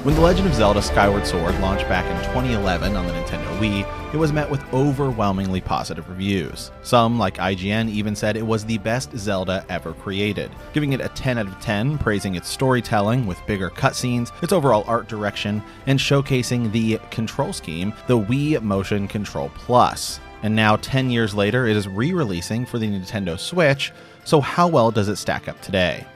When The Legend of Zelda Skyward Sword launched back in 2011 on the Nintendo Wii, it was met with overwhelmingly positive reviews. Some, like IGN, even said it was the best Zelda ever created, giving it a 10 out of 10, praising its storytelling with bigger cutscenes, its overall art direction, and showcasing the control scheme, the Wii Motion Control Plus. And now, 10 years later, it is re-releasing for the Nintendo Switch, so how well does it stack up today?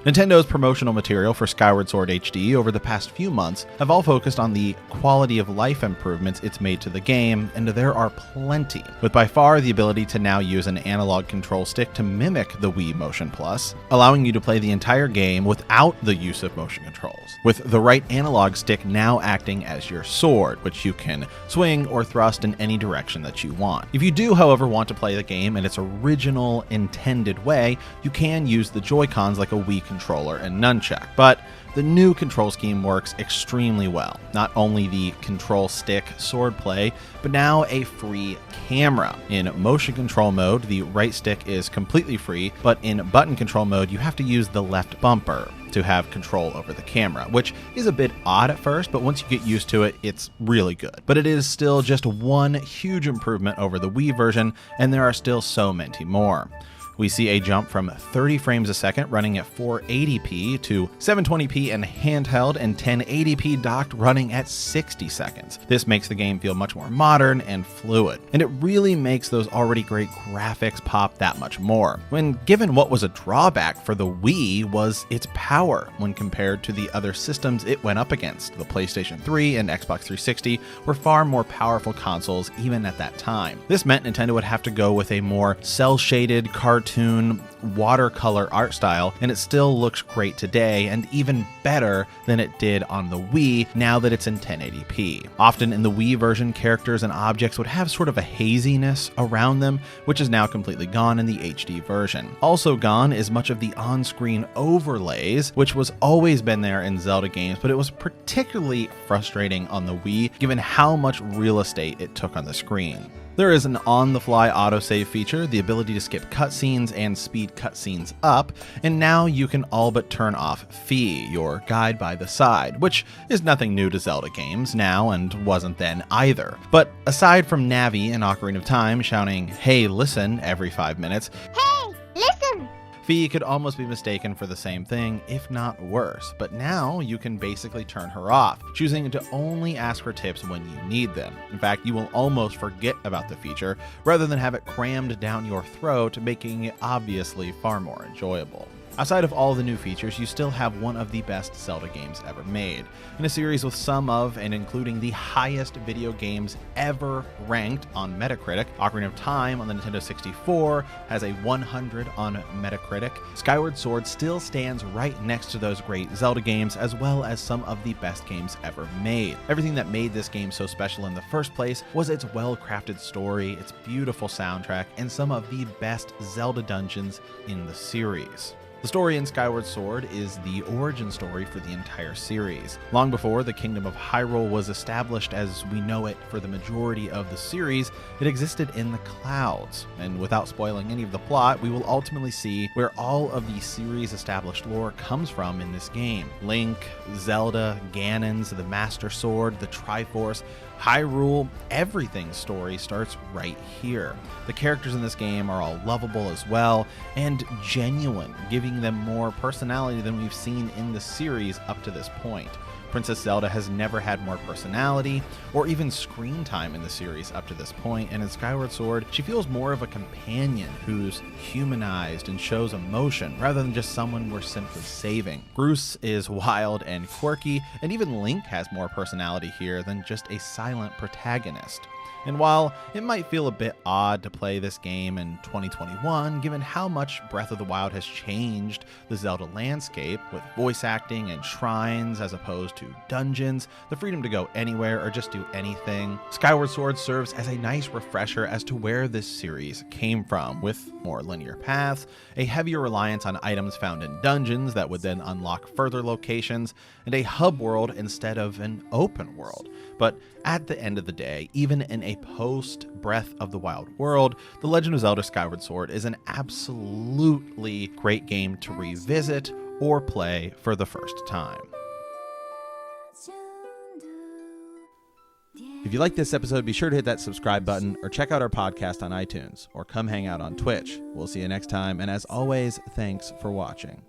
Nintendo's promotional material for Skyward Sword HD over the past few months have all focused on the quality of life improvements it's made to the game, and there are plenty, with by far the ability to now use an analog control stick to mimic the Wii Motion Plus, allowing you to play the entire game without the use of motion controls, with the right analog stick now acting as your sword, which you can swing or thrust in any direction that you want. If you do, however, want to play the game in its original intended way, you can use the Joy-Cons like a Wii controller and nunchuck, but the new control scheme works extremely well. Not only the control stick swordplay, but now a free camera. In motion control mode, the right stick is completely free, but in button control mode, you have to use the left bumper to have control over the camera, which is a bit odd at first, but once you get used to it, it's really good. But it is still just one huge improvement over the Wii version, and there are still so many more. We see a jump from 30 frames a second running at 480p to 720p and handheld, and 1080p docked running at 60 seconds. This makes the game feel much more modern and fluid, and it really makes those already great graphics pop that much more. When given what was a drawback for the Wii was its power when compared to the other systems it went up against. The PlayStation 3 and Xbox 360 were far more powerful consoles even at that time. This meant Nintendo would have to go with a more cel-shaded cartoon watercolor art style, and it still looks great today and even better than it did on the Wii now that it's in 1080p. Often in the Wii version, characters and objects would have sort of a haziness around them, which is now completely gone in the HD version. Also gone is much of the on-screen overlays, which was always been there in Zelda games, but it was particularly frustrating on the Wii given how much real estate it took on the screen. There is an on-the-fly autosave feature, the ability to skip cutscenes and speed cutscenes up, and now you can all but turn off Fi, your guide by the side, which is nothing new to Zelda games now and wasn't then either. But aside from Navi in Ocarina of Time shouting, "Hey, listen," every 5 minutes, Hey, listen! Fi could almost be mistaken for the same thing, if not worse, but now you can basically turn her off, choosing to only ask for tips when you need them. In fact, you will almost forget about the feature, rather than have it crammed down your throat, making it obviously far more enjoyable. Outside of all the new features, you still have one of the best Zelda games ever made, in a series with some of and including the highest video games ever ranked on Metacritic. Ocarina of Time on the Nintendo 64 has a 100 on Metacritic. Skyward Sword still stands right next to those great Zelda games, as well as some of the best games ever made. Everything that made this game so special in the first place was its well-crafted story, its beautiful soundtrack, and some of the best Zelda dungeons in the series. The story in Skyward Sword is the origin story for the entire series. Long before the Kingdom of Hyrule was established as we know it for the majority of the series, it existed in the clouds. And without spoiling any of the plot, we will ultimately see where all of the series established lore comes from in this game. Link, Zelda, Ganon's, the Master Sword, the Triforce, Hyrule, everything's story starts right here. The characters in this game are all lovable as well, and genuine, giving them more personality than we've seen in the series up to this point. Princess Zelda has never had more personality or even screen time in the series up to this point, and in Skyward Sword, she feels more of a companion who's humanized and shows emotion rather than just someone we're simply saving. Bruce is wild and quirky, and even Link has more personality here than just a silent protagonist. And while it might feel a bit odd to play this game in 2021, given how much Breath of the Wild has changed the Zelda landscape, with voice acting and shrines as opposed to dungeons, the freedom to go anywhere or just do anything, Skyward Sword serves as a nice refresher as to where this series came from, with more linear paths, a heavier reliance on items found in dungeons that would then unlock further locations, and a hub world instead of an open world. But at the end of the day, even in a post-Breath of the Wild world, The Legend of Zelda Skyward Sword is an absolutely great game to revisit or play for the first time. If you like this episode, be sure to hit that subscribe button or check out our podcast on iTunes or come hang out on Twitch. We'll see you next time, and as always, thanks for watching.